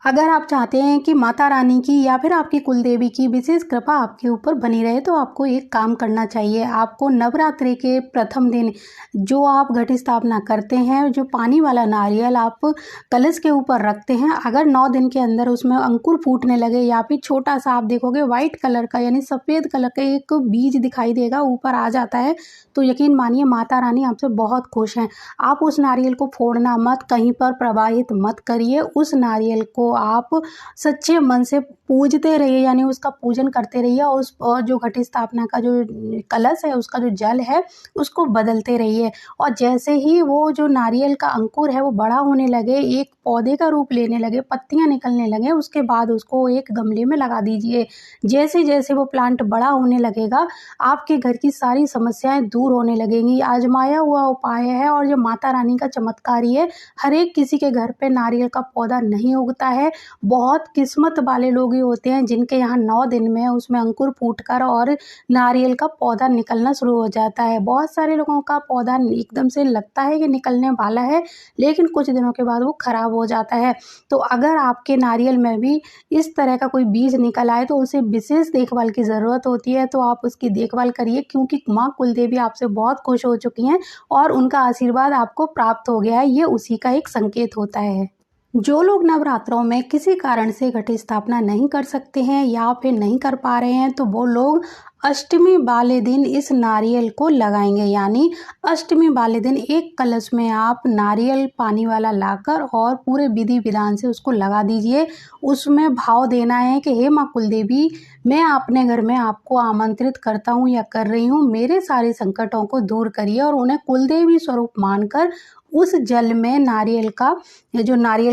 अगर आप चाहते हैं कि माता रानी की या फिर आपकी कुलदेवी की विशेष कृपा आपके ऊपर बनी रहे तो आपको एक काम करना चाहिए। आपको नवरात्रि के प्रथम दिन जो आप घट स्थापना करते हैं, जो पानी वाला नारियल आप कलश के ऊपर रखते हैं, अगर 9 दिन के अंदर उसमें अंकुर फूटने लगे या फिर छोटा सा आप देखोगे व्हाइट कलर का यानी सफ़ेद कलर का एक बीज दिखाई देगा ऊपर आ जाता है, तो यकीन मानिए माता रानी आपसे बहुत खुश हैं। आप उस नारियल को फोड़ना मत, कहीं पर प्रवाहित मत करिए। उस नारियल को आप सच्चे मन से पूजते रहिए यानी उसका पूजन करते रहिए और जो घट स्थापना का जो कलश है उसका जो जल है उसको बदलते रहिए। और जैसे ही वो जो नारियल का अंकुर है वो बड़ा होने लगे, एक पौधे का रूप लेने लगे, पत्तियां निकलने लगे, उसके बाद उसको एक गमले में लगा दीजिए। जैसे जैसे वो प्लांट बड़ा होने लगेगा आपके घर की सारी समस्याएं दूर होने लगेंगी। आजमाया हुआ उपाय है और ये माता रानी का चमत्कार ही है। हर एक किसी के घर पे नारियल का पौधा नहीं उगता है। बहुत किस्मत वाले लोग ही होते हैं जिनके यहाँ 9 दिन में उसमें अंकुर फूटकर और नारियल का पौधा निकलना शुरू हो जाता है। बहुत सारे लोगों का पौधा एकदम से लगता है कि निकलने वाला है, लेकिन कुछ दिनों के बाद वो खराब हो जाता है। तो अगर आपके नारियल में भी इस तरह का कोई बीज निकल आए तो उसे विशेष देखभाल की ज़रूरत होती है, तो आप उसकी देखभाल करिए क्योंकि माँ कुलदेवी आपसे बहुत खुश हो चुकी हैं और उनका आशीर्वाद आपको प्राप्त हो गया है, ये उसी का एक संकेत होता है। जो लोग नवरात्रों में किसी कारण से घट स्थापना नहीं कर सकते हैं या फिर नहीं कर पा रहे हैं तो वो लोग अष्टमी वाले दिन इस नारियल को लगाएंगे। यानी अष्टमी वाले दिन एक कलश में आप नारियल पानी वाला लाकर और पूरे विधि विधान से उसको लगा दीजिए। उसमें भाव देना है कि हे माँ कुलदेवी, मैं अपने घर में आपको आमंत्रित करता हूँ या कर रही हूँ, मेरे सारे संकटों को दूर करिए। और उन्हें कुलदेवी स्वरूप मानकर उस जल में नारियल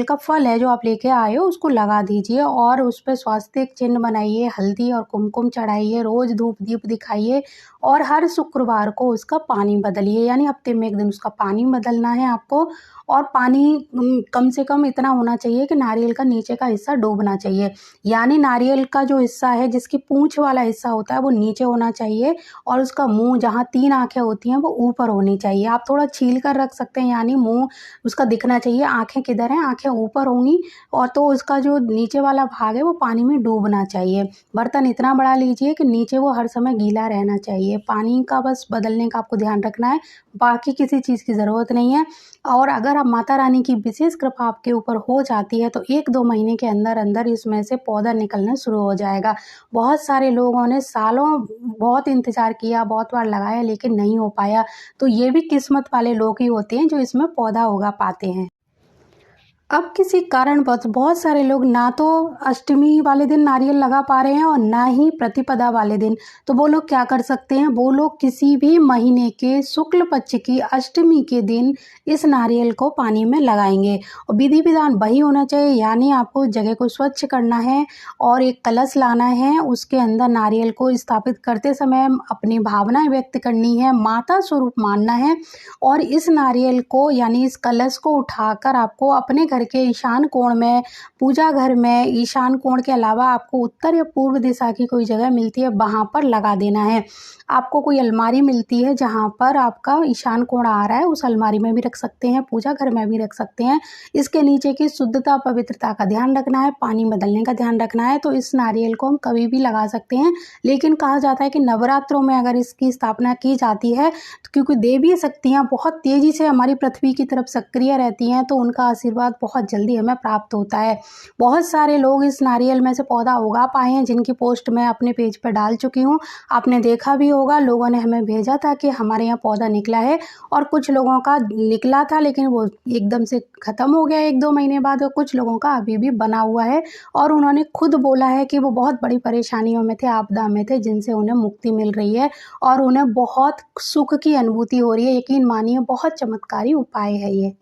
का फल है जो आप लेके आए हो उसको लगा दीजिए और उस पर स्वास्तिक चिन्ह बनाइए, हल्दी और कुमकुम चढ़ाइए, रोज धूप दीप दिखाइए और हर शुक्रवार को उसका पानी बदलिए। यानी हफ्ते में एक दिन उसका पानी बदलना है आपको। और पानी कम से कम इतना होना चाहिए कि नारियल का नीचे का हिस्सा डूबना चाहिए। यानी नारियल का जो हिस्सा है जिसकी पूंछ वाला हिस्सा होता है वो नीचे होना चाहिए और उसका मुंह जहाँ 3 आंखें होती हैं वो ऊपर होनी चाहिए। आप थोड़ा छील कर रख सकते हैं, यानी मुंह उसका दिखना चाहिए। आंखें किधर हैं? आंखें ऊपर होंगी और तो उसका जो नीचे वाला भाग है वो पानी में डूबना चाहिए। बर्तन इतना बड़ा लीजिए कि नीचे वो हर समय गीला रहना चाहिए। पानी का बस बदलने का आपको ध्यान रखना है, बाकी किसी चीज़ की ज़रूरत नहीं है। और अगर आप माता रानी की विशेष कृपा आपके ऊपर हो जाती है तो 1-2 महीने के अंदर अंदर इसमें से पौधा निकलना शुरू हो जाएगा। बहुत सारे लोगों ने सालों बहुत इंतज़ार किया, बहुत बार लगाया लेकिन नहीं हो पाया। तो ये भी किस्मत वाले लोग ही होते हैं जो इसमें पौधा उगा पाते हैं। अब किसी कारणवश बहुत सारे लोग ना तो अष्टमी वाले दिन नारियल लगा पा रहे हैं और ना ही प्रतिपदा वाले दिन, तो वो लोग क्या कर सकते हैं, वो लोग किसी भी महीने के शुक्ल पक्ष की अष्टमी के दिन इस नारियल को पानी में लगाएंगे। और विधि विधान वही होना चाहिए, यानी आपको जगह को स्वच्छ करना है और एक कलश लाना है, उसके अंदर नारियल को स्थापित करते समय अपनी भावनाएं व्यक्त करनी है, माता स्वरूप मानना है। और इस नारियल को यानी इस कलश को उठाकर आपको अपने घर के ईशान कोण में, पूजा घर में ईशान कोण के अलावा आपको उत्तर या पूर्व दिशा की कोई जगह मिलती है वहाँ पर लगा देना है। आपको कोई अलमारी मिलती है जहाँ पर आपका ईशान कोण आ रहा है, उस अलमारी में भी रख सकते हैं, पूजा घर में भी रख सकते हैं। इसके नीचे की शुद्धता पवित्रता का ध्यान रखना है, पानी बदलने का ध्यान रखना है। तो इस नारियल को हम कभी भी लगा सकते हैं, लेकिन कहा जाता है कि नवरात्रों में अगर इसकी स्थापना की जाती है तो क्योंकि देवी शक्तियाँ बहुत तेज़ी से हमारी पृथ्वी की तरफ सक्रिय रहती हैं तो उनका आशीर्वाद बहुत जल्दी हमें प्राप्त होता है। बहुत सारे लोग इस नारियल में से पौधा उगा पाए हैं जिनकी पोस्ट मैं अपने पेज पर डाल चुकी हूँ। आपने देखा भी होगा, लोगों ने हमें भेजा था कि हमारे यहाँ पौधा निकला है और कुछ लोगों का निकला था लेकिन वो एकदम से ख़त्म हो गया 1-2 महीने बाद, और कुछ लोगों का अभी भी बना हुआ है। और उन्होंने खुद बोला है कि वो बहुत बड़ी परेशानियों में थे, आपदा में थे, जिनसे उन्हें मुक्ति मिल रही है और उन्हें बहुत सुख की अनुभूति हो रही है। यकीन मानिए बहुत चमत्कारी उपाय है ये।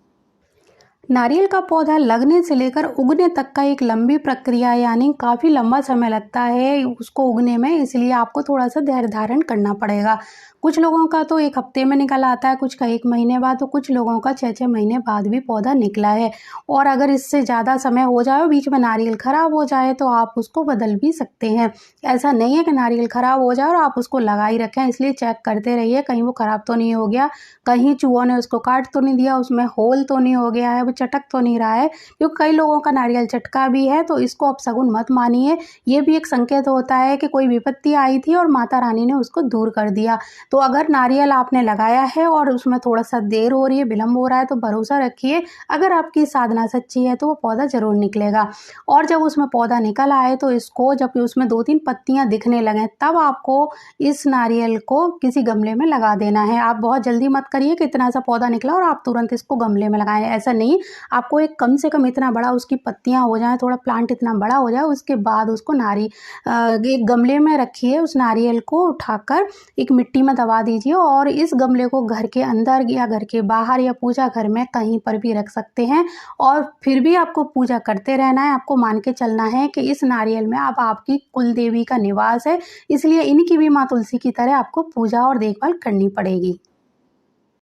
नारियल का पौधा लगने से लेकर उगने तक का एक लंबी प्रक्रिया, यानी काफ़ी लंबा समय लगता है उसको उगने में, इसलिए आपको थोड़ा सा धैर्य धारण करना पड़ेगा। कुछ लोगों का तो 1 हफ्ते में निकल आता है, कुछ का 1 महीने बाद, तो कुछ लोगों का 6-6 महीने बाद भी पौधा निकला है। और अगर इससे ज़्यादा समय हो जाए और बीच में नारियल ख़राब हो जाए तो आप उसको बदल भी सकते हैं। ऐसा नहीं है कि नारियल ख़राब हो जाए और आप उसको लगा ही रखें, इसलिए चेक करते रहिए कहीं वो ख़राब तो नहीं हो गया, कहीं चूहों ने उसको काट तो नहीं दिया, उसमें होल तो नहीं हो गया है, वो चटक तो नहीं रहा है, क्योंकि कई लोगों का नारियल चटका भी है, तो इसको अपशगुन मत मानिए। ये भी एक संकेत होता है कि कोई विपत्ति आई थी और माता रानी ने उसको दूर कर दिया। तो अगर नारियल आपने लगाया है और उसमें थोड़ा-सा देर हो रही है, विलम्ब हो रहा है, तो भरोसा रखिए, अगर आपकी साधना सच्ची है तो वो पौधा ज़रूर निकलेगा। और जब उसमें पौधा निकल आए तो इसको, जब उसमें 2-3 पत्तियाँ दिखने लगें, तब आपको इस नारियल को किसी गमले में लगा देना है। आप बहुत जल्दी मत करिए कि इतना सा पौधा निकला और आप तुरंत इसको गमले में लगाएँ, ऐसा नहीं। आपको एक कम से कम इतना बड़ा उसकी पत्तियाँ हो जाएँ, थोड़ा प्लांट इतना बड़ा हो जाए, उसके बाद उसको एक गमले में रखिए। उस नारियल को उठाकर एक मिट्टी में दबा दीजिए और इस गमले को घर के अंदर या घर के बाहर या पूजा घर में कहीं पर भी रख सकते हैं। और फिर भी आपको पूजा करते रहना है, आपको मान के चलना है कि इस नारियल में अब आपकी कुल देवी का निवास है, इसलिए इनकी भी माँ तुलसी की तरह आपको पूजा और देखभाल करनी पड़ेगी।